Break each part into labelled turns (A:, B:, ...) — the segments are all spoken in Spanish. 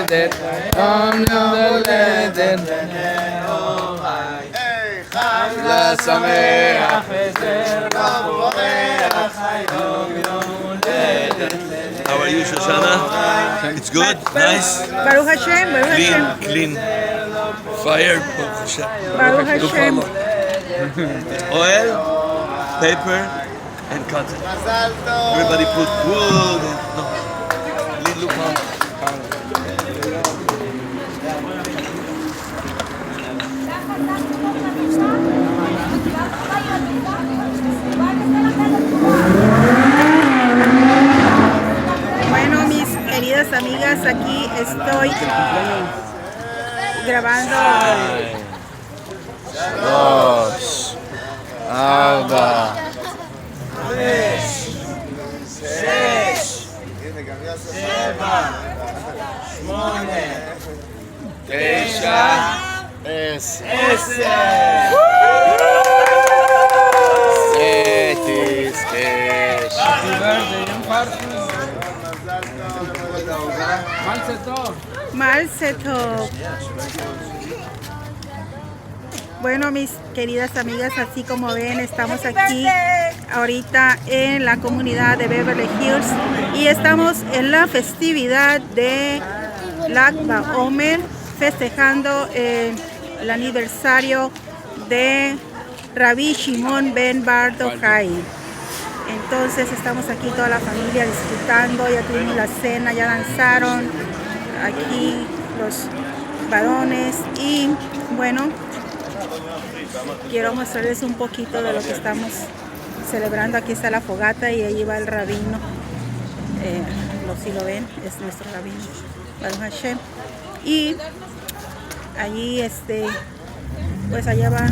A: הולדת, יום הולדת, חג שמח וזרע פורח, היום יום הולדת.
B: How are you, Shoshana? It's good? Nice?
C: Baruch Hashem, Baruch Hashem,
B: Clean. Fire.
C: Baruch Hashem.
B: Oil, paper, and cotton. Everybody put wood. No. Look how.
C: Bueno, mis queridas amigas, aquí estoy grabando.
A: Dos, ארבע, תשע, עשר.
C: Mal Tov. Bueno, mis queridas amigas, así como ven, estamos aquí ahorita en la comunidad de Beverly Hills y estamos en la festividad de Lag BaOmer, festejando el aniversario de Rabbi Shimon ben Bar Yochai. Entonces estamos aquí toda la familia disfrutando, ya tuvimos la cena, ya danzaron aquí los varones y bueno, quiero mostrarles un poquito de lo que estamos celebrando. Aquí está la fogata y ahí va el rabino, si lo ven, es nuestro rabino, Baruch Hashem. Y allí pues allá va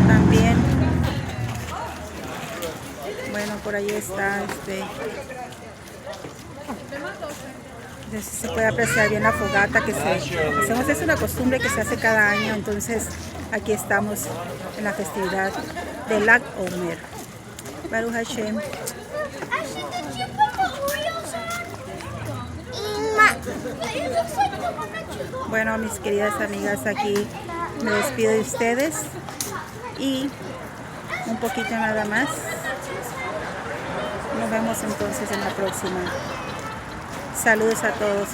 C: también, bueno, por ahí está se puede apreciar bien la fogata que hacemos. Es una costumbre que se hace cada año, entonces aquí estamos en la festividad de Lag BaOmer. Baruch Hashem. Bueno, mis queridas amigas, aquí me despido de ustedes y un poquito nada más. Nos vemos entonces en la próxima. Saludos a todos.